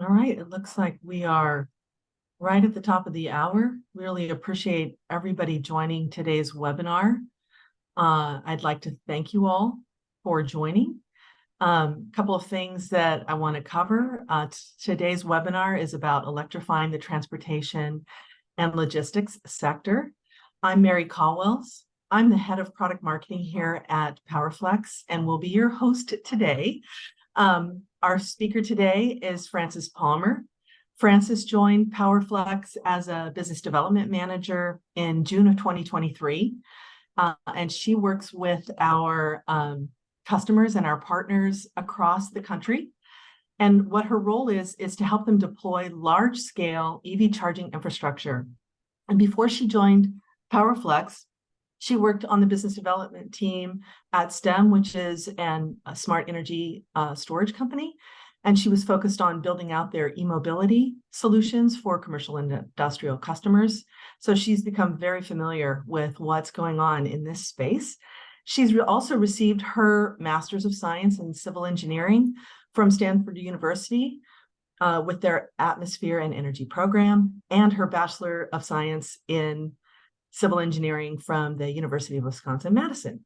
All right, it looks like we are right at the top of the hour. Really appreciate everybody joining today's webinar. I'd like to thank you all for joining. Couple of things that I want to cover. Today's webinar is about electrifying the transportation and logistics sector. I'm Mary Caldwells. I'm the head of product marketing here at PowerFlex and will be your host today. Our speaker today is Frances Palmer. Frances joined PowerFlex as a business development manager in June of 2023, and she works with our customers and our partners across the country. And what her role is to help them deploy large-scale EV charging infrastructure. And before she joined PowerFlex, she worked on the business development team at STEM, which is a smart energy storage company. And she was focused on building out their e-mobility solutions for commercial and industrial customers. So she's become very familiar with what's going on in this space. She's also received her Master's of Science in Civil Engineering from Stanford University with their Atmosphere and Energy program, and her Bachelor of Science in Civil Engineering from the University of Wisconsin-Madison.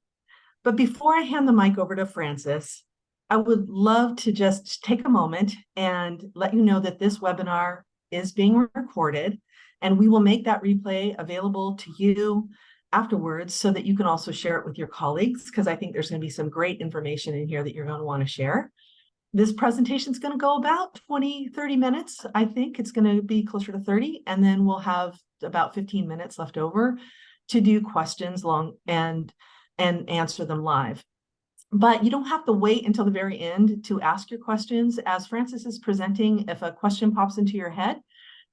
But before I hand the mic over to Frances, I would love to just take a moment and let you know that this webinar is being recorded, and we will make that replay available to you afterwards so that you can also share it with your colleagues, because I think there's going to be some great information in here that you're going to want to share. This presentation is going to go about 20-30 minutes. I think it's going to be closer to 30, and then we'll have about 15 minutes left over to do questions and answer them live. But you don't have to wait until the very end to ask your questions. As Frances is presenting, if a question pops into your head,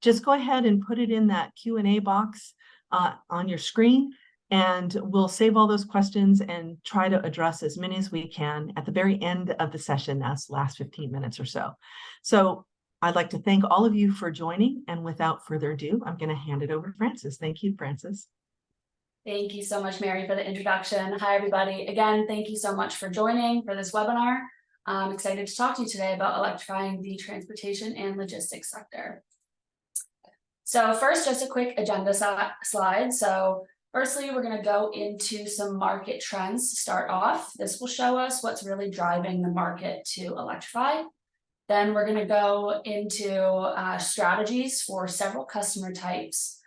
just go ahead and put it in that Q&A box on your screen, and we'll save all those questions and try to address as many as we can at the very end of the session, that's last 15 minutes or so. So I'd like to thank all of you for joining, and without further ado, I'm going to hand it over to Frances. Thank you, Frances. Thank you so much, Mary, for the introduction. Hi, everybody. Again, thank you so much for joining for this webinar. I'm excited to talk to you today about electrifying the transportation and logistics sector. So first, just a quick agenda slide. So firstly, we're going to go into some market trends to start off. This will show us what's really driving the market to electrify. Then we're going to go into strategies for several customer types,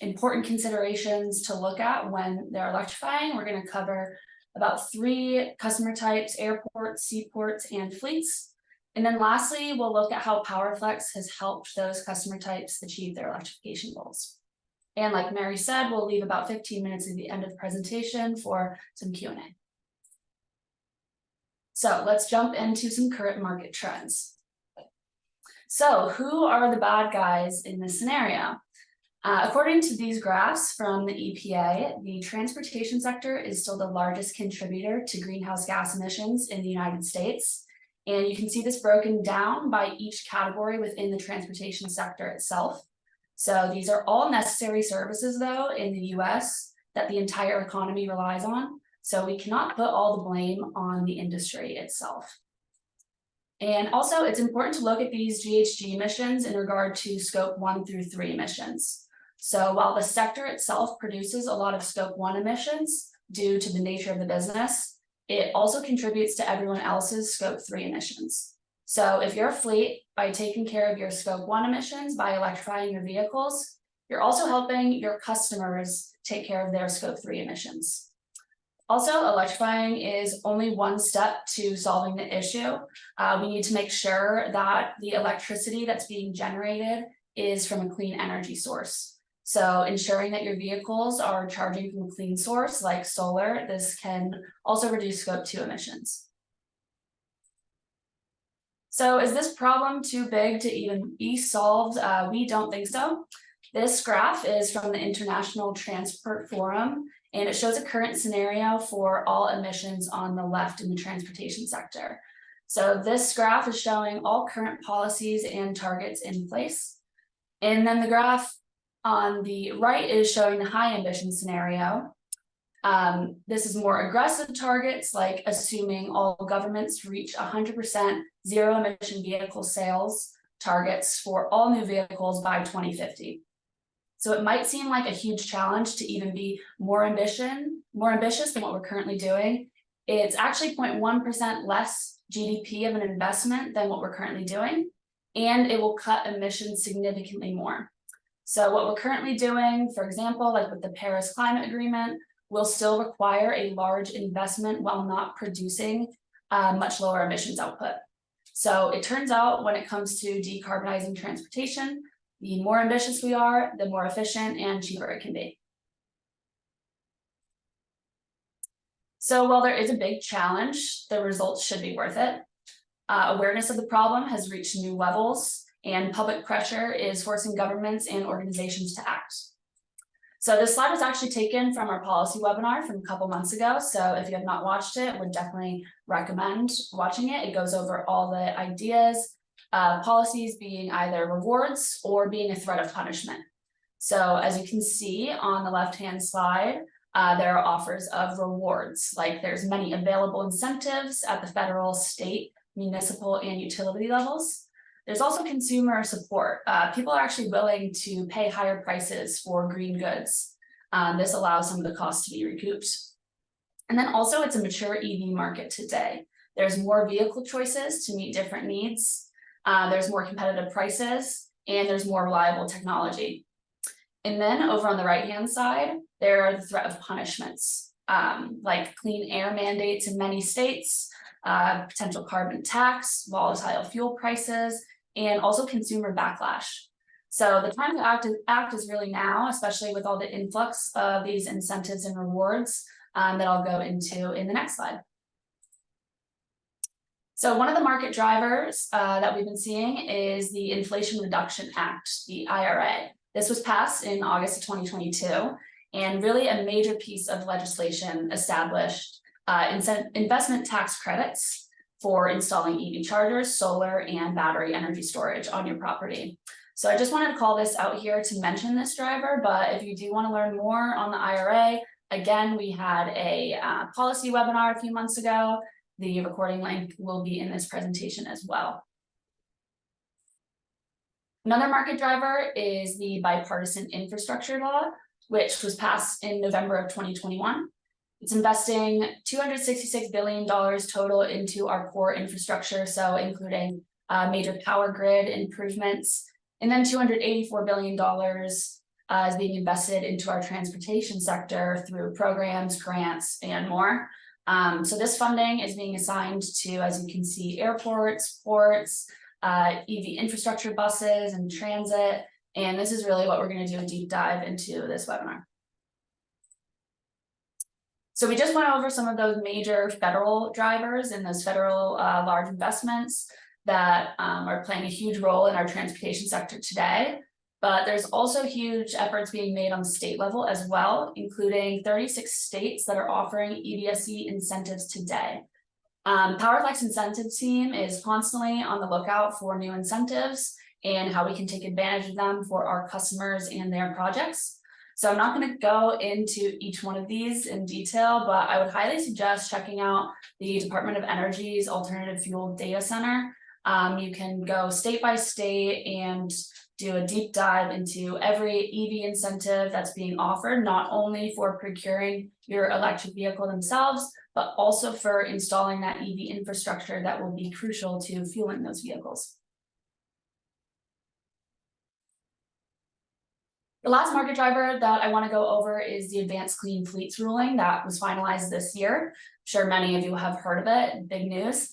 important considerations to look at when they're electrifying. We're going to cover about 3 customer types: airports, seaports, and fleets. And then lastly, we'll look at how PowerFlex has helped those customer types achieve their electrification goals. And like Mary said, we'll leave about 15 minutes at the end of the presentation for some Q&A. So let's jump into some current market trends. So who are the bad guys in this scenario? According to these graphs from the EPA, the transportation sector is still the largest contributor to greenhouse gas emissions in the United States. And you can see this broken down by each category within the transportation sector itself. So these are all necessary services, though, in the US that the entire economy relies on. So we cannot put all the blame on the industry itself. And also, it's important to look at these GHG emissions in regard to scope 1 through 3 emissions. So while the sector itself produces a lot of scope 1 emissions due to the nature of the business, it also contributes to everyone else's scope 3 emissions. So if you're a fleet, by taking care of your scope 1 emissions by electrifying your vehicles, you're also helping your customers take care of their scope 3 emissions. Also, electrifying is only one step to solving the issue. We need to make sure that the electricity that's being generated is from a clean energy source. So ensuring that your vehicles are charging from a clean source like solar, this can also reduce scope 2 emissions. So is this problem too big to even be solved? We don't think so. This graph is from the International Transport Forum, and it shows a current scenario for all emissions on the left in the transportation sector. So this graph is showing all current policies and targets in place. And then the graph on the right is showing the high emission scenario. This is more aggressive targets, like assuming all governments reach 100% zero emission vehicle sales targets for all new vehicles by 2050. So it might seem like a huge challenge to even be more ambitious than what we're currently doing. It's actually 0.1% less GDP of an investment than what we're currently doing, and it will cut emissions significantly more. So what we're currently doing, for example, like with the Paris Climate Agreement, will still require a large investment while not producing much lower emissions output. So it turns out when it comes to decarbonizing transportation, the more ambitious we are, the more efficient and cheaper it can be. So while there is a big challenge, the results should be worth it. Awareness of the problem has reached new levels, and public pressure is forcing governments and organizations to act. So this slide was actually taken from our policy webinar from a couple months ago. So if you have not watched it, would definitely recommend watching it. It goes over all the ideas, policies being either rewards or being a threat of punishment. So as you can see on the left-hand slide, there are offers of rewards, like there's many available incentives at the federal, state, municipal, and utility levels. There's also consumer support. People are actually willing to pay higher prices for green goods. This allows some of the costs to be recouped. And then also it's a mature EV market today. There's more vehicle choices to meet different needs. There's more competitive prices, and there's more reliable technology. And then over on the right-hand side, there are the threat of punishments, like clean air mandates in many states, potential carbon tax, volatile fuel prices, and also consumer backlash. So the time to act is really now, especially with all the influx of these incentives and rewards that I'll go into in the next slide. So one of the market drivers that we've been seeing is the Inflation Reduction Act, the IRA. This was passed in August of 2022, and really a major piece of legislation established investment tax credits for installing EV chargers, solar, and battery energy storage on your property. So I just wanted to call this out here to mention this driver, but if you do want to learn more on the IRA, again, we had a policy webinar a few months ago. The recording link will be in this presentation as well. Another market driver is the bipartisan infrastructure law, which was passed in November of 2021. It's investing $266 billion total into our core infrastructure, so including major power grid improvements, and then $284 billion is being invested into our transportation sector through programs, grants, and more. So this funding is being assigned to, as you can see, airports, ports, EV infrastructure buses, and transit. And this is really what we're going to do a deep dive into this webinar. So we just went over some of those major federal drivers and those federal large investments that are playing a huge role in our transportation sector today. But there's also huge efforts being made on the state level as well, including 36 states that are offering EVSE incentives today. PowerFlex incentive team is constantly on the lookout for new incentives and how we can take advantage of them for our customers and their projects. So I'm not going to go into each one of these in detail, but I would highly suggest checking out the Department of Energy's Alternative Fuel Data Center. You can go state by state and do a deep dive into every EV incentive that's being offered, not only for procuring your electric vehicle themselves, but also for installing that EV infrastructure that will be crucial to fueling those vehicles. The last market driver that I want to go over is the Advanced Clean Fleets ruling that was finalized this year. I'm sure many of you have heard of it, big news.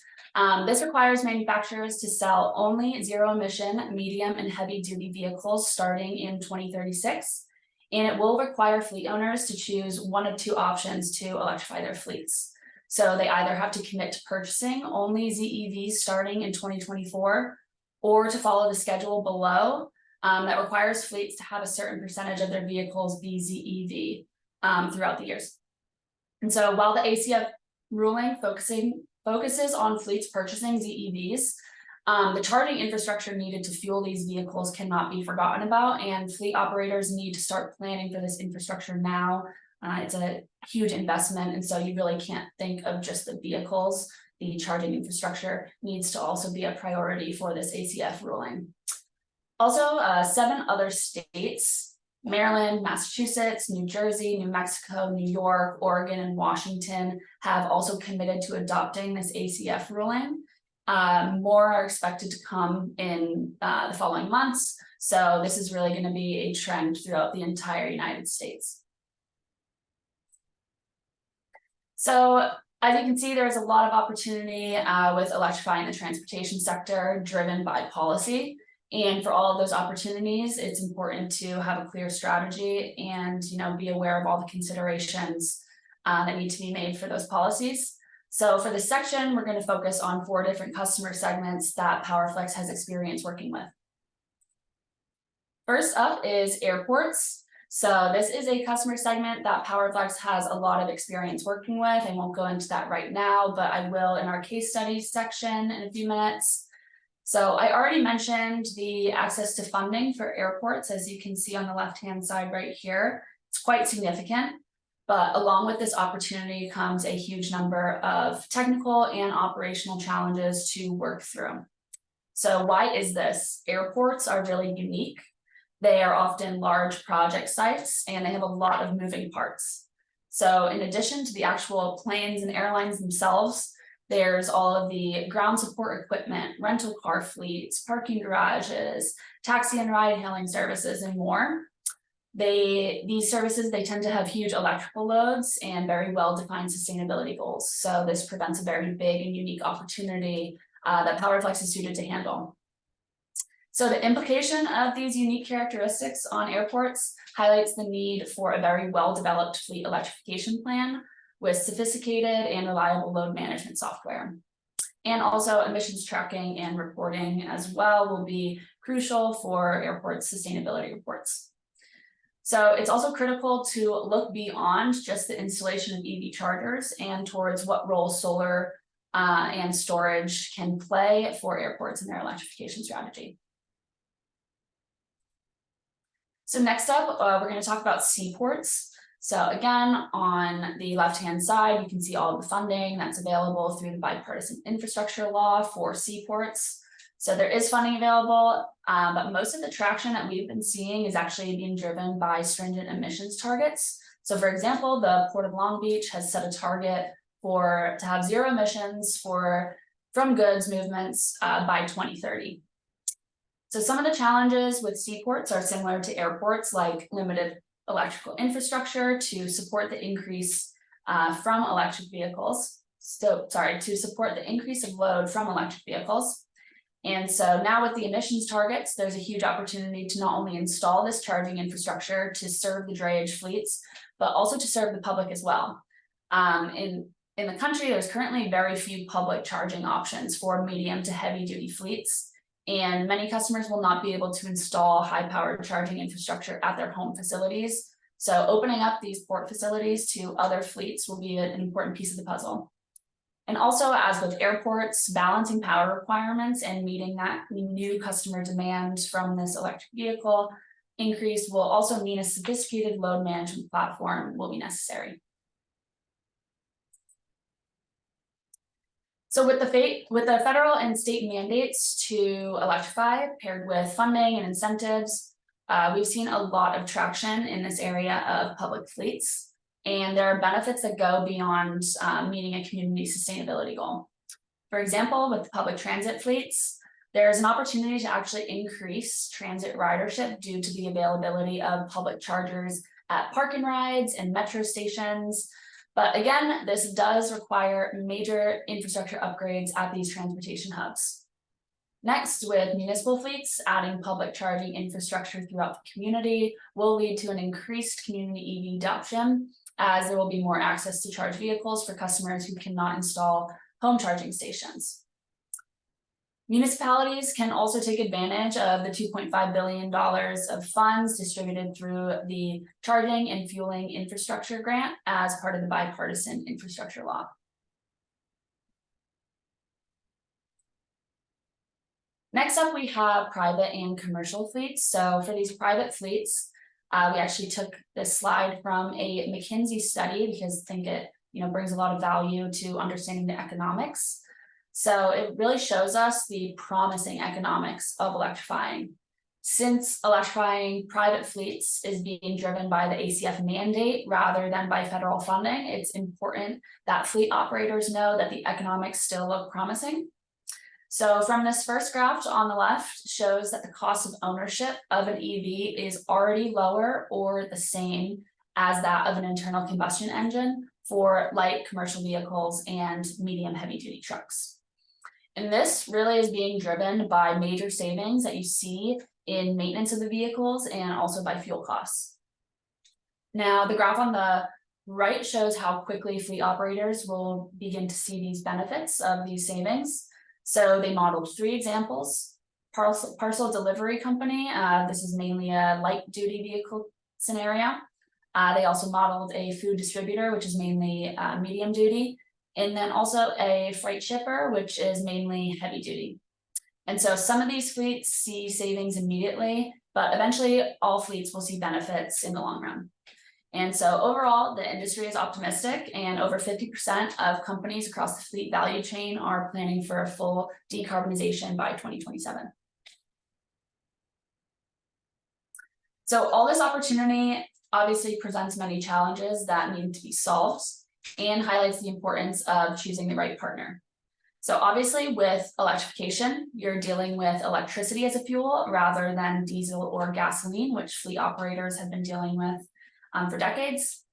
This requires manufacturers to sell only zero-emission, medium, and heavy-duty vehicles starting in 2036, and it will require fleet owners to choose one of two options to electrify their fleets. So they either have to commit to purchasing only ZEVs starting in 2024, or to follow the schedule below that requires fleets to have a certain percentage of their vehicles be ZEV throughout the years. And so while the ACF ruling focuses on fleets purchasing ZEVs, the charging infrastructure needed to fuel these vehicles cannot be forgotten about, and fleet operators need to start planning for this infrastructure now It's a huge investment, and so you really can't think of just the vehicles. The charging infrastructure needs to also be a priority for this ACF ruling. Also, 7 other states, Maryland, Massachusetts, New Jersey, New Mexico, New York, Oregon, and Washington, have also committed to adopting this ACF ruling. More are expected to come in the following months. So this is really going to be a trend throughout the entire United States. So as you can see, there's a lot of opportunity with electrifying the transportation sector driven by policy. And for all of those opportunities, it's important to have a clear strategy and be aware of all the considerations that need to be made for those policies. So for this section, we're going to focus on 4 different customer segments that PowerFlex has experience working with. First up is airports. So this is a customer segment that PowerFlex has a lot of experience working with. I won't go into that right now, but I will in our case studies section in a few minutes. So I already mentioned the access to funding for airports, as you can see on the left-hand side right here. It's quite significant, but along with this opportunity comes a huge number of technical and operational challenges to work through. So why is this? Airports are really unique. They are often large project sites and they have a lot of moving parts. So in addition to the actual planes and airlines themselves, there's all of the ground support equipment, rental car fleets, parking garages, taxi and ride hailing services, and more. These services, they tend to have huge electrical loads and very well-defined sustainability goals. So this presents a very big and unique opportunity that PowerFlex is suited to handle. So the implication of these unique characteristics on airports highlights the need for a very well-developed fleet electrification plan with sophisticated and reliable load management software. And also emissions tracking and reporting as well will be crucial for airports' sustainability reports. So it's also critical to look beyond just the installation of EV chargers and towards what role solar and storage can play for airports in their electrification strategy. So next up, we're going to talk about seaports. So again, on the left-hand side, you can see all of the funding that's available through the bipartisan infrastructure law for seaports. So there is funding available, but most of the traction that we've been seeing is actually being driven by stringent emissions targets. So for example, the Port of Long Beach has set a target to have 0 emissions from goods movements by 2030. So some of the challenges with seaports are similar to airports, like limited electrical infrastructure to support the increase from electric vehicles. To support the increase of load from electric vehicles. And so now with the emissions targets, there's a huge opportunity to not only install this charging infrastructure to serve the drayage fleets, but also to serve the public as well. In the country, there's currently very few public charging options for medium to heavy duty fleets. And many customers will not be able to install high-powered charging infrastructure at their home facilities. So opening up these port facilities to other fleets will be an important piece of the puzzle. And also, as with airports, balancing power requirements and meeting that new customer demand from this electric vehicle increase will also mean a sophisticated load management platform will be necessary. So with the federal and state mandates to electrify paired with funding and incentives, we've seen a lot of traction in this area of public fleets, and there are benefits that go beyond meeting a community sustainability goal. For example, with public transit fleets, there's an opportunity to actually increase transit ridership due to the availability of public chargers at park and rides and metro stations. But again, this does require major infrastructure upgrades at these transportation hubs. Next, with municipal fleets, adding public charging infrastructure throughout the community will lead to an increased community EV adoption, as there will be more access to charge vehicles for customers who cannot install home charging stations. Municipalities can also take advantage of the $2.5 billion of funds distributed through the Charging and Fueling Infrastructure Grant as part of the bipartisan infrastructure law. Next up, we have private and commercial fleets. So for these private fleets, We actually took this slide from a McKinsey study because I think it brings a lot of value to understanding the economics. So it really shows us the promising economics of electrifying. Since electrifying private fleets is being driven by the ACF mandate rather than by federal funding, it's important that fleet operators know that the economics still look promising. So from this first graph on the left shows that the cost of ownership of an EV is already lower or the same as that of an internal combustion engine for light commercial vehicles and medium heavy duty trucks. And this really is being driven by major savings that you see in maintenance of the vehicles and also by fuel costs. Now, the graph on the right shows how quickly fleet operators will begin to see these benefits of these savings. So they modeled 3 examples. Parcel delivery company, this is mainly a light duty vehicle scenario. They also modeled a food distributor, which is mainly medium duty, and then also a freight shipper, which is mainly heavy duty. And so some of these fleets see savings immediately, but eventually all fleets will see benefits in the long run. And so overall, the industry is optimistic, and over 50% of companies across the fleet value chain are planning for a full decarbonization by 2027. So all this opportunity obviously presents many challenges that need to be solved and highlights the importance of choosing the right partner. So obviously with electrification, you're dealing with electricity as a fuel rather than diesel or gasoline, which fleet operators have been dealing with for decades.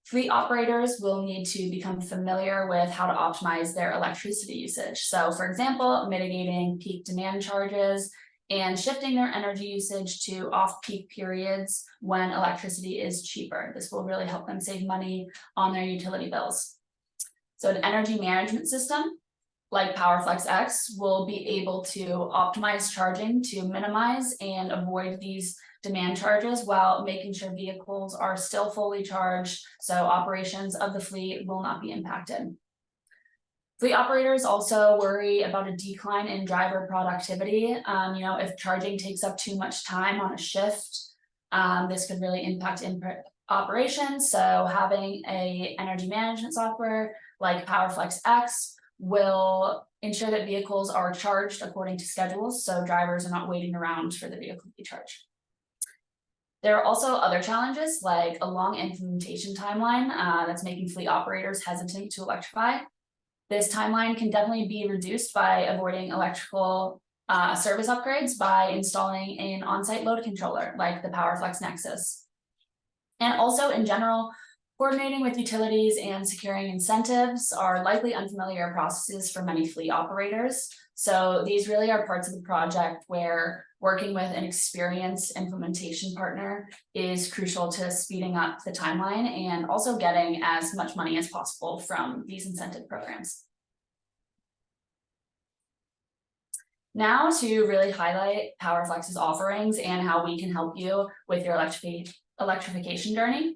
Fleet operators will need to become familiar with how to optimize their electricity usage. So for example, mitigating peak demand charges and shifting their energy usage to off-peak periods when electricity is cheaper. This will really help them save money on their utility bills. So an energy management system like PowerFlex X will be able to optimize charging to minimize and avoid these demand charges while making sure vehicles are still fully charged, so operations of the fleet will not be impacted. Fleet operators also worry about a decline in driver productivity. If charging takes up too much time on a shift, this could really impact operations. So having an energy management software like PowerFlex X will ensure that vehicles are charged according to schedules, so drivers are not waiting around for the vehicle to be charged. There are also other challenges like a long implementation timeline that's making fleet operators hesitant to electrify. This timeline can definitely be reduced by avoiding electrical service upgrades by installing an on-site load controller like the PowerFlex Nexus. And also in general, coordinating with utilities and securing incentives are likely unfamiliar processes for many fleet operators. So these really are parts of the project where working with an experienced implementation partner is crucial to speeding up the timeline and also getting as much money as possible from these incentive programs. Now to really highlight PowerFlex's offerings and how we can help you with your electrification journey.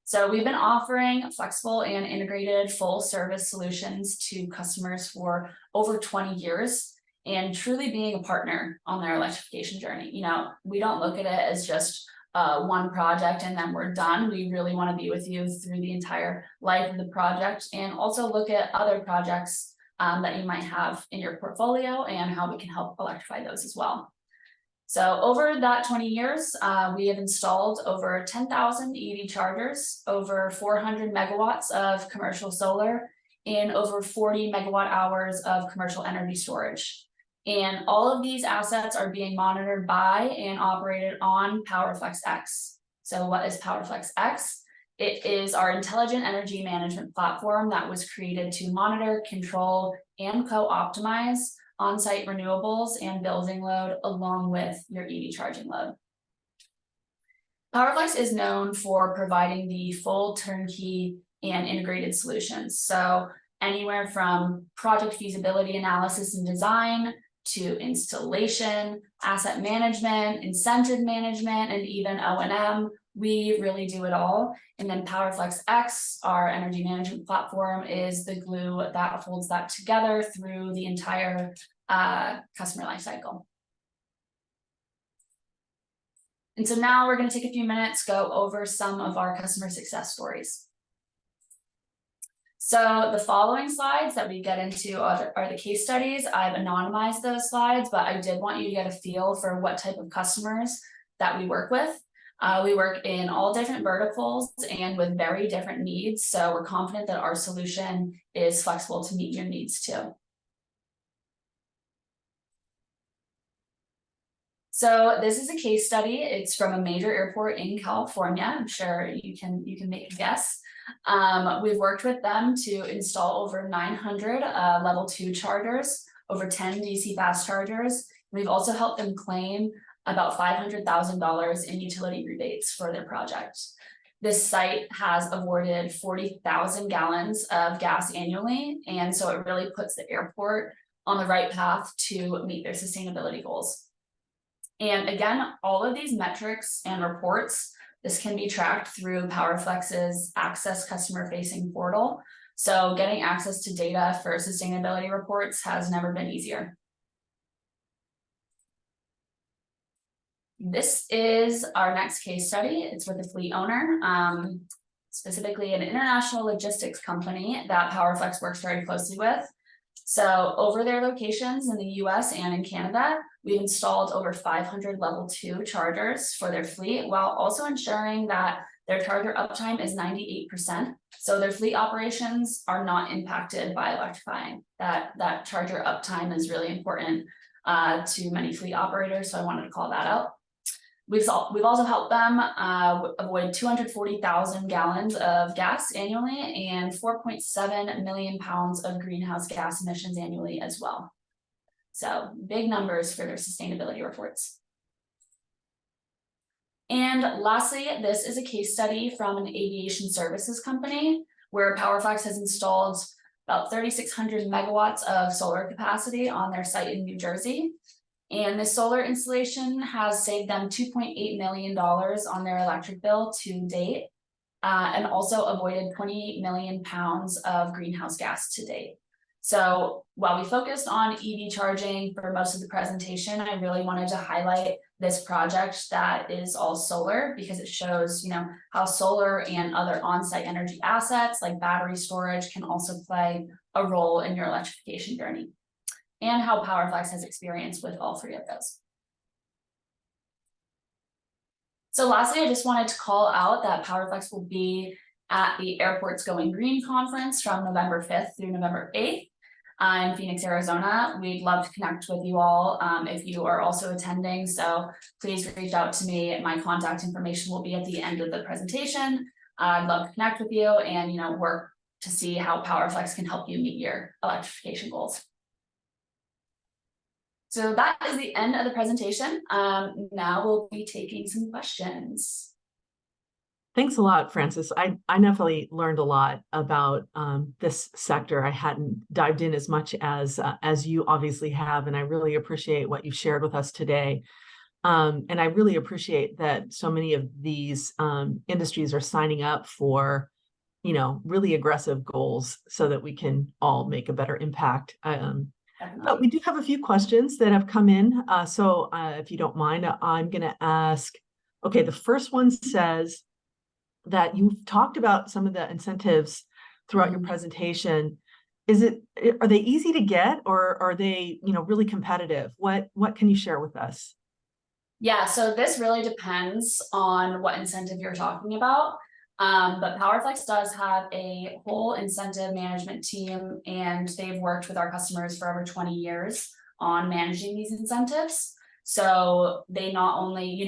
So we've been offering flexible and integrated full service solutions to customers for over 20 years and truly being a partner on their electrification journey. We don't look at it as just one project and then we're done. We really want to be with you through the entire life of the project and also look at other projects that you might have in your portfolio and how we can help electrify those as well. So over that 20 years, we have installed over 10,000 EV chargers, over 400 megawatts of commercial solar, and over 40 megawatt hours of commercial energy storage. And all of these assets are being monitored by and operated on PowerFlex X. So what is PowerFlex X? It is our intelligent energy management platform that was created to monitor, control, and co-optimize on-site renewables and building load along with your EV charging load. PowerFlex is known for providing the full turnkey and integrated solutions. So anywhere from project feasibility analysis and design to installation, asset management, incentive management, and even O&M, we really do it all. And then PowerFlex X, our energy management platform, is the glue that holds that together through the entire customer lifecycle. And so now we're going to take a few minutes, go over some of our customer success stories. So the following slides that we get into are the case studies. I've anonymized those slides, but I did want you to get a feel for what type of customers that we work with. We work in all different verticals and with very different needs. So we're confident that our solution is flexible to meet your needs too. So this is a case study. It's from a major airport in California. I'm sure you can make a guess. We've worked with them to install over 900 level 2 chargers, over 10 DC fast chargers. We've also helped them claim about $500,000 in utility rebates for their project. This site has avoided 40,000 gallons of gas annually, and so it really puts the airport on the right path to meet their sustainability goals. And again, all of these metrics and reports, this can be tracked through PowerFlex's Access customer-facing portal. So getting access to data for sustainability reports has never been easier. This is our next case study. It's with a fleet owner, specifically an international logistics company that PowerFlex works very closely with. So over their locations in the US and in Canada, we've installed over 500 level 2 chargers for their fleet, while also ensuring that their charger uptime is 98%. So their fleet operations are not impacted by electrifying. That charger uptime is really important to many fleet operators. So I wanted to call that out. We've also helped them avoid 240,000 gallons of gas annually and 4.7 million pounds of greenhouse gas emissions annually as well. So big numbers for their sustainability reports. And lastly, this is a case study from an aviation services company where PowerFlex has installed about 3,600 megawatts of solar capacity on their site in New Jersey. And this solar installation has saved them $2.8 million on their electric bill to date, and also avoided 28 million pounds of greenhouse gas to date. So while we focused on EV charging for most of the presentation, I really wanted to highlight this project that is all solar because it shows, how solar and other on-site energy assets like battery storage can also play a role in your electrification journey, and how PowerFlex has experience with all three of those. So lastly, I just wanted to call out that PowerFlex will be at the Airports Going Green conference from November 5th through November 8th in Phoenix, Arizona. We'd love to connect with you all if you are also attending. So please reach out to me. My contact information will be at the end of the presentation. I'd love to connect with you and work to see how PowerFlex can help you meet your electrification goals. So that is the end of the presentation. Now we'll be taking some questions. Thanks a lot, Francis. I definitely learned a lot about this sector. I hadn't dived in as much as you obviously have, and I really appreciate what you shared with us today. And I really appreciate that so many of these industries are signing up for, really aggressive goals so that we can all make a better impact. But we do have a few questions that have come in. So if you don't mind, I'm going to ask, okay, the first one says that you've talked about some of the incentives throughout your presentation. Are they easy to get, or are they, really competitive? What can you share with us? Yeah, so this really depends on what incentive you're talking about. But PowerFlex does have a whole incentive management team, and they've worked with our customers for over 20 years on managing these incentives. So they not only,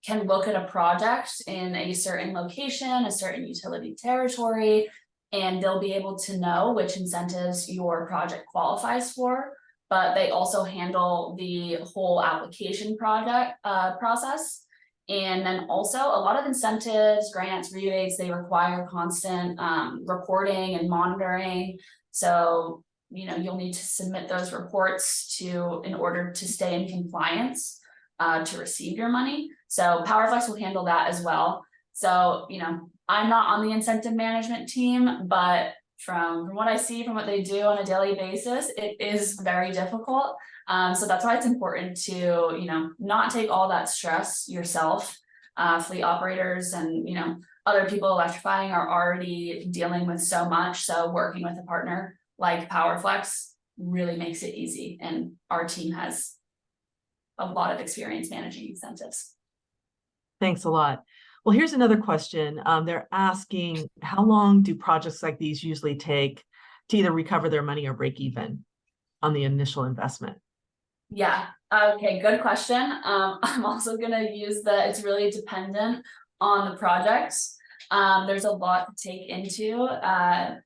can look at a project in a certain location, a certain utility territory, and they'll be able to know which incentives your project qualifies for, but they also handle the whole application process. And then also a lot of incentives, grants, rebates, they require constant reporting and monitoring. So, you'll need to submit those reports in order to stay in compliance to receive your money. So PowerFlex will handle that as well. So, I'm not on the incentive management team, but from what I see, from what they do on a daily basis, it is very difficult. So that's why it's important to, not take all that stress yourself. Fleet operators and, other people electrifying are already dealing with so much. So working with a partner like PowerFlex really makes it easy. And our team has a lot of experience managing incentives. Thanks a lot. Well, here's another question. They're asking, how long do projects like these usually take to either recover their money or break even on the initial investment? Yeah, okay, good question. I'm also gonna use it's really dependent on the projects. There's a lot to take into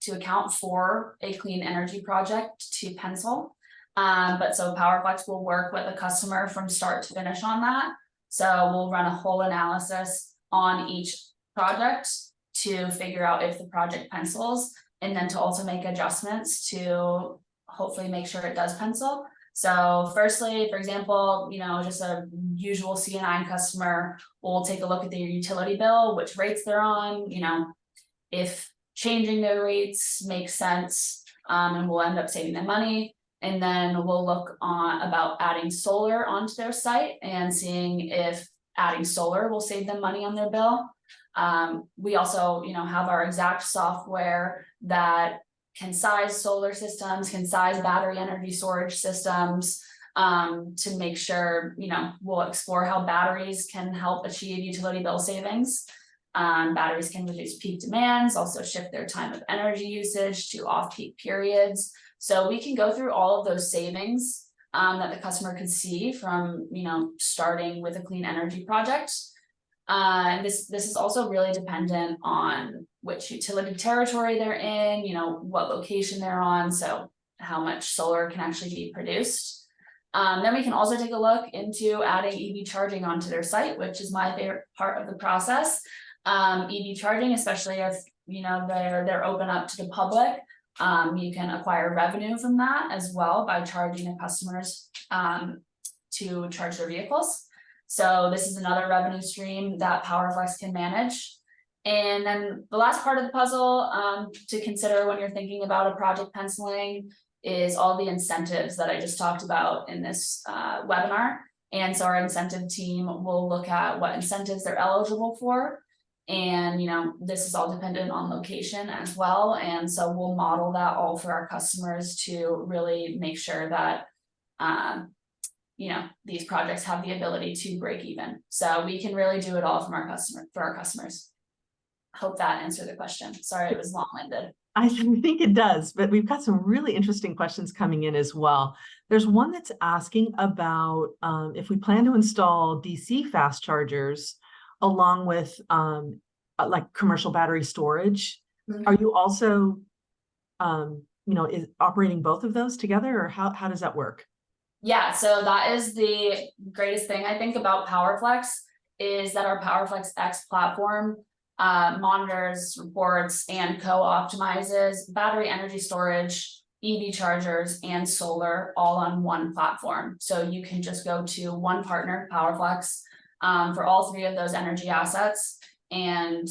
to account for a clean energy project to pencil. But so PowerFlex will work with the customer from start to finish on that. So we'll run a whole analysis on each project to figure out if the project pencils, and then to also make adjustments to hopefully make sure it does pencil. So firstly, for example, just a usual C&I customer will take a look at their utility bill, which rates they're on, if changing their rates makes sense, and we'll end up saving them money. And then we'll look about adding solar onto their site and seeing if adding solar will save them money on their bill. We also, have our exact software that can size solar systems, can size battery energy storage systems, to make sure, we'll explore how batteries can help achieve utility bill savings. Batteries can reduce peak demands, also shift their time of energy usage to off-peak periods. So we can go through all of those savings that the customer could see from, starting with a clean energy project. And this is also really dependent on which utility territory they're in, what location they're on, so how much solar can actually be produced. Then we can also take a look into adding EV charging onto their site, which is my favorite part of the process. EV charging, especially if they're open up to the public, you can acquire revenue from that as well by charging the customers to charge their vehicles. So this is another revenue stream that PowerFlex can manage. And then the last part of the puzzle to consider when you're thinking about a project penciling is all the incentives that I just talked about in this webinar. And so our incentive team will look at what incentives they're eligible for. And, this is all dependent on location as well. And so we'll model that all for our customers to really make sure that, these projects have the ability to break even. So we can really do it all for our customers. Hope that answered the question. Sorry, it was long-winded. I think it does, but we've got some really interesting questions coming in as well. There's one that's asking about if we plan to install DC fast chargers along with like commercial battery storage. Mm-hmm. Are you also, is operating both of those together, or how does that work? Yeah, so that is the greatest thing I think about PowerFlex is that our PowerFlex X platform monitors, reports, and co-optimizes battery energy storage, EV chargers, and solar all on one platform. So you can just go to one partner, PowerFlex, for all three of those energy assets, and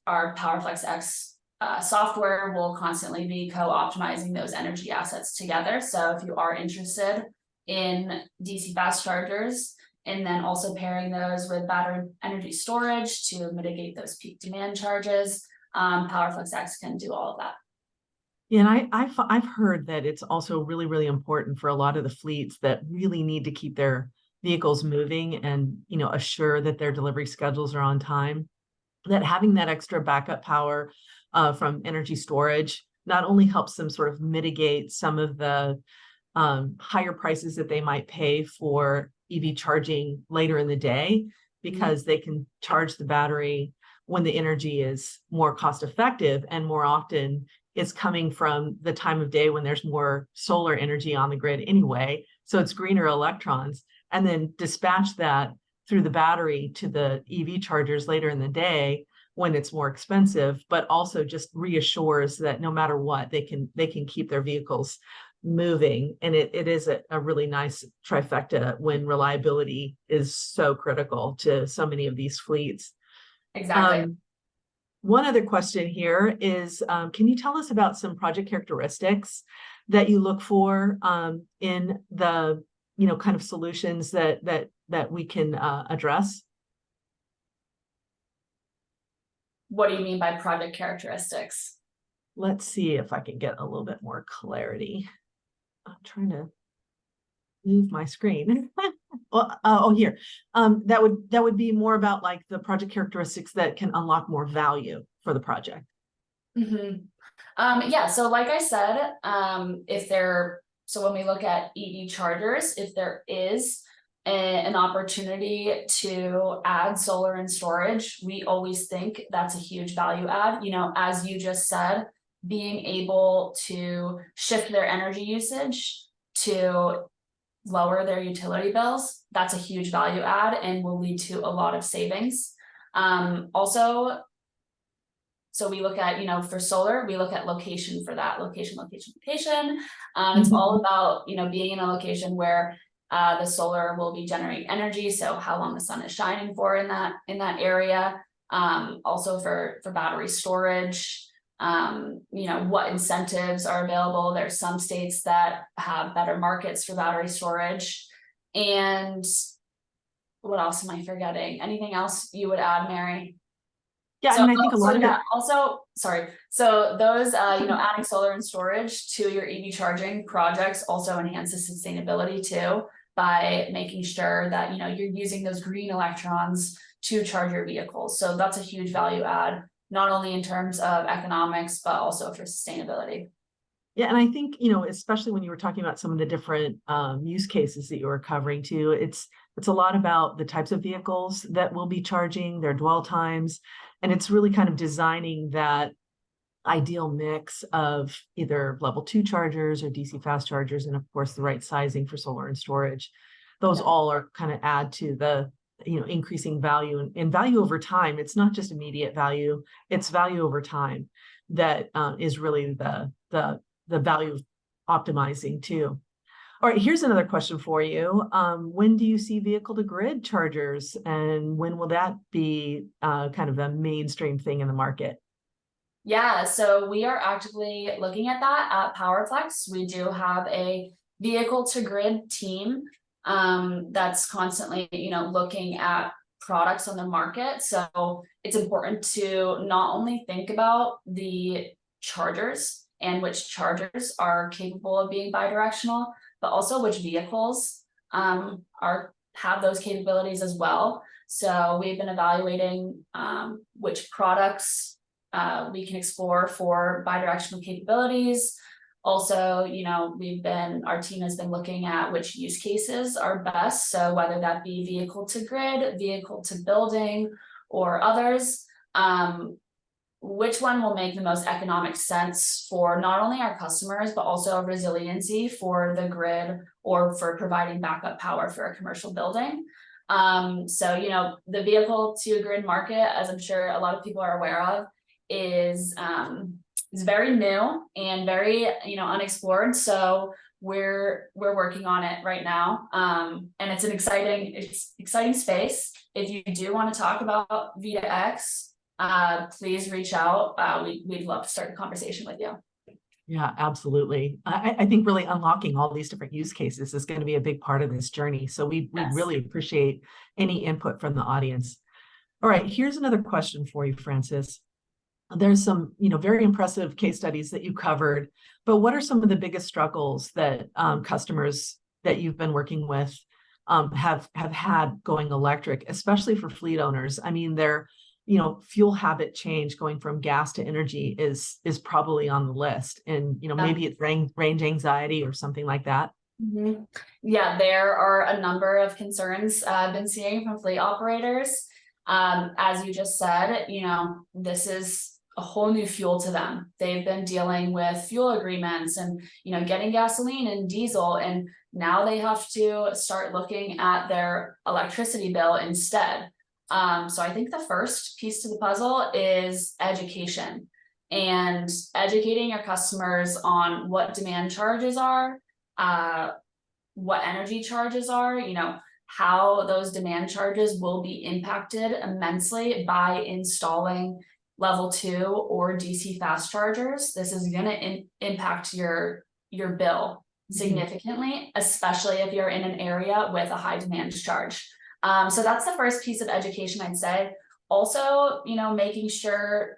our PowerFlex X software will constantly be co-optimizing those energy assets together. So if you are interested in DC fast chargers, and then also pairing those with battery energy storage to mitigate those peak demand charges, PowerFlex X can do all of that. Yeah, and I've heard that it's also really, really important for a lot of the fleets that really need to keep their vehicles moving and, assure that their delivery schedules are on time, that having that extra backup power from energy storage not only helps them sort of mitigate some of the higher prices that they might pay for EV charging later in the day, because they can charge the battery when the energy is more cost effective, and more often it's coming from the time of day when there's more solar energy on the grid anyway. So it's greener electrons, and then dispatch that through the battery to the EV chargers later in the day when it's more expensive, but also just reassures that no matter what, they can keep their vehicles moving. And it is a really nice trifecta when reliability is so critical to so many of these fleets. Exactly. One other question here is, can you tell us about some project characteristics that you look for in the, kind of solutions that we can address? What do you mean by project characteristics? Let's see if I can get a little bit more clarity. I'm trying to move my screen. Well, here. That would be more about like the project characteristics that can unlock more value for the project. Yeah, so like I said, so when we look at EV chargers, if there is an opportunity to add solar and storage, we always think that's a huge value add. As you just said, being able to shift their energy usage to lower their utility bills, that's a huge value add and will lead to a lot of savings. Also, so we look at, for solar, we look at location for that, location. It's all about, being in a location where the solar will be generating energy. So how long the sun is shining for in that area. Also for battery storage, what incentives are available. There's some states that have better markets for battery storage. And what else am I forgetting? Anything else you would add, Mary? Yeah, I think a lot of it. So those, adding solar and storage to your EV charging projects also enhances sustainability too, by making sure that, you're using those green electrons to charge your vehicles. So that's a huge value add, not only in terms of economics, but also for sustainability. Yeah, and I think, especially when you were talking about some of the different use cases that you were covering too, it's a lot about the types of vehicles that will be charging, their dwell times, and it's really kind of designing that ideal mix of either level 2 chargers or DC fast chargers, and of course the right sizing for solar and storage. Those all are kind of add to the increasing value and value over time. It's not just immediate value, it's value over time that is really the value of optimizing too. All right, here's another question for you. When do you see vehicle to grid chargers, and when will that be kind of a mainstream thing in the market? Yeah, so we are actively looking at that at PowerFlex. We do have a vehicle to grid team that's constantly, looking at products on the market. So it's important to not only think about the chargers and which chargers are capable of being bidirectional, but also which vehicles have those capabilities as well. So we've been evaluating which products we can explore for bidirectional capabilities. Also, our team has been looking at which use cases are best. So whether that be vehicle to grid, vehicle to building, or others, which one will make the most economic sense for not only our customers, but also resiliency for the grid or for providing backup power for a commercial building. So, the vehicle to grid market, as I'm sure a lot of people are aware of, is very new and very, unexplored. So we're working on it right now. And it's an exciting space. If you do want to talk about V2X, please reach out. We'd love to start a conversation with you. Yeah, absolutely. I think really unlocking all these different use cases is going to be a big part of this journey. So we really appreciate any input from the audience. All right, here's another question for you, Francis. There's some, very impressive case studies that you covered, but what are some of the biggest struggles that customers that you've been working with have had going electric, especially for fleet owners? I mean, their fuel habit change going from gas to energy is probably on the list, and maybe it's range anxiety or something like that. Mm-hmm. Yeah, there are a number of concerns I've been seeing from fleet operators. As you just said, this is a whole new fuel to them. They've been dealing with fuel agreements and, getting gasoline and diesel, and now they have to start looking at their electricity bill instead. So I think the first piece to the puzzle is education, and educating your customers on what demand charges are, what energy charges are, how those demand charges will be impacted immensely by installing level 2 or DC fast chargers, this is going to impact your bill significantly, especially if you're in an area with a high demand charge. So that's the first piece of education I'd say. Also, making sure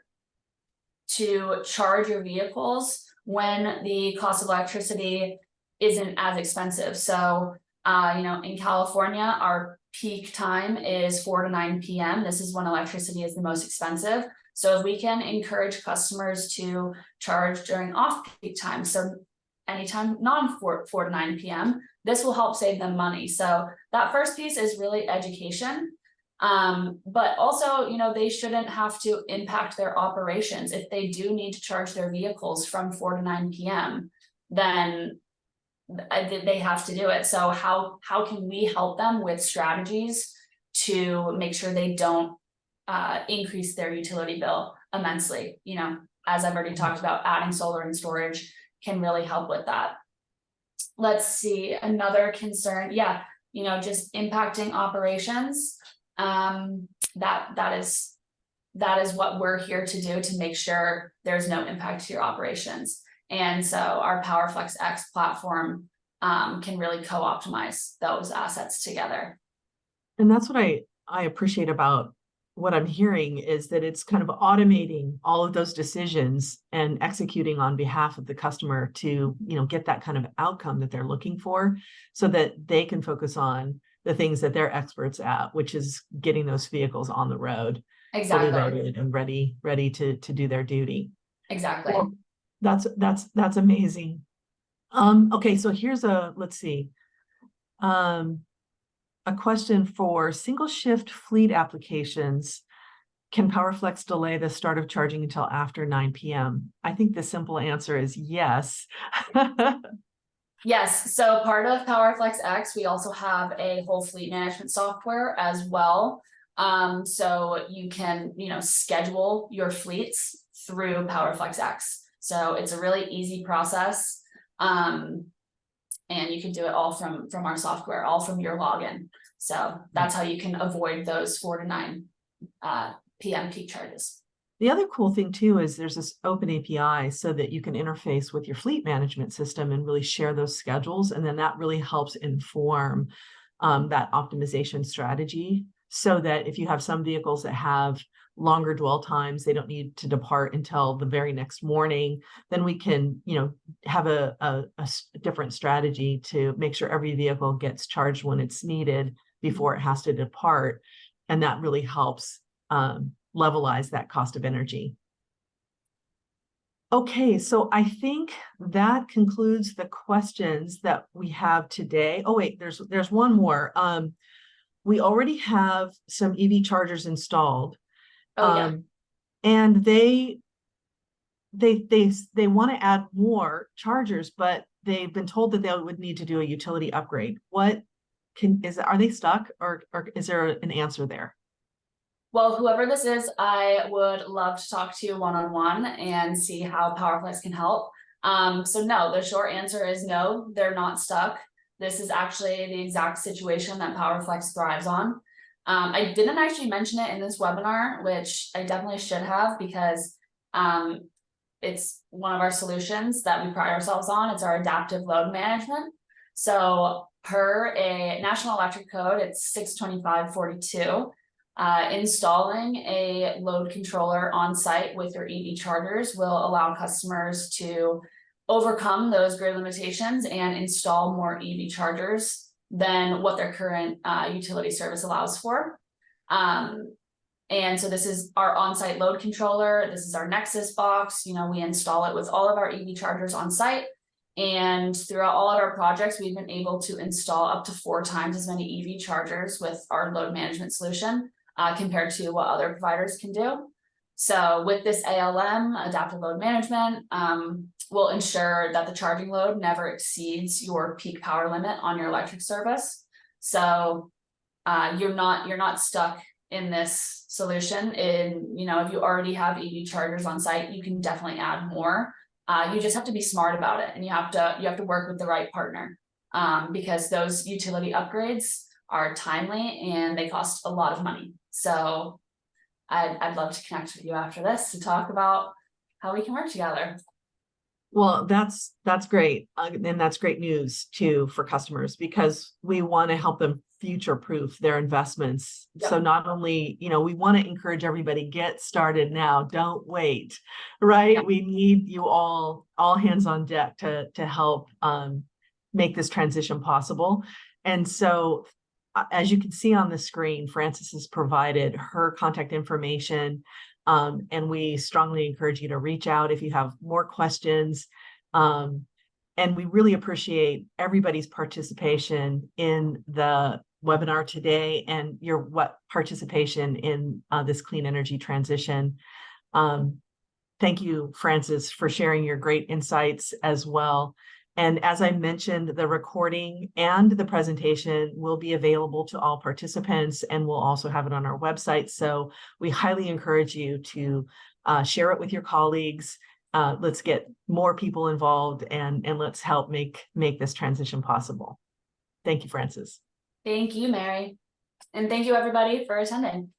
to charge your vehicles when the cost of electricity isn't as expensive. So, in California, our peak time is 4 to 9 p.m. This is when electricity is the most expensive. So if we can encourage customers to charge during off-peak time, so anytime non-4 to 9 p.m., this will help save them money. So that first piece is really education. But also, they shouldn't have to impact their operations. If they do need to charge their vehicles from 4 to 9 p.m., then they have to do it. So how can we help them with strategies to make sure they don't increase their utility bill immensely? As I've already talked about, adding solar and storage can really help with that. Let's see, another concern, just impacting operations. That is what we're here to do, to make sure there's no impact to your operations. And so our PowerFlex X platform can really co-optimize those assets together. And that's what I appreciate about what I'm hearing, is that it's kind of automating all of those decisions and executing on behalf of the customer to, get that kind of outcome that they're looking for, so that they can focus on the things that they're experts at, which is getting those vehicles on the road, Exactly. fully loaded and ready to do their duty. Exactly. Well, that's amazing. Okay, so here's let's see. A question for single shift fleet applications. Can PowerFlex delay the start of charging until after 9 p.m.? I think the simple answer is yes. Yes, so part of PowerFlex X, we also have a whole fleet management software as well. So you can, schedule your fleets through PowerFlex X. So it's a really easy process. And you can do it all from our software, all from your login. So that's how you can avoid those 4 to 9 p.m. peak charges. The other cool thing too is there's this open API so that you can interface with your fleet management system and really share those schedules. And then that really helps inform that optimization strategy, so that if you have some vehicles that have longer dwell times, they don't need to depart until the very next morning, then we can, have a different strategy to make sure every vehicle gets charged when it's needed before it has to depart. And that really helps levelize that cost of energy. Okay, so I think that concludes the questions that we have today. Oh wait, there's one more. We already have some EV chargers installed. Oh yeah. And they want to add more chargers, but they've been told that they would need to do a utility upgrade. Are they stuck, or is there an answer there? Well, whoever this is, I would love to talk to you one-on-one and see how PowerFlex can help. So no, the short answer is no, they're not stuck. This is actually the exact situation that PowerFlex thrives on. I didn't actually mention it in this webinar, which I definitely should have, because it's one of our solutions that we pride ourselves on. It's our adaptive load management. So per a National Electric Code, it's 62542. Installing a load controller on site with your EV chargers will allow customers to overcome those grid limitations and install more EV chargers than what their current utility service allows for. And so this is our on-site load controller. This is our Nexus box. We install it with all of our EV chargers on site. And throughout all of our projects, we've been able to install up to 4 times as many EV chargers with our load management solution compared to what other providers can do. So with this ALM, adaptive load management, will ensure that the charging load never exceeds your peak power limit on your electric service. So you're not stuck in this solution. If you already have EV chargers on site, you can definitely add more. You just have to be smart about it, and you have to work with the right partner, because those utility upgrades are timely and they cost a lot of money. So I'd love to connect with you after this to talk about how we can work together. Well, that's great. And that's great news too for customers, because we want to help them future-proof their investments. Yep. So not only, we want to encourage everybody, get started now, don't wait, right? Yep. We need you all hands on deck to help make this transition possible. And so as you can see on the screen, Frances has provided her contact information. And we strongly encourage you to reach out if you have more questions. And we really appreciate everybody's participation in the webinar today and your participation in this clean energy transition. Thank you, Frances, for sharing your great insights as well. And as I mentioned, the recording and the presentation will be available to all participants, and we'll also have it on our website. So we highly encourage you to share it with your colleagues. Let's get more people involved, and let's help make this transition possible. Thank you, Frances. Thank you, Mary. And thank you, everybody, for attending.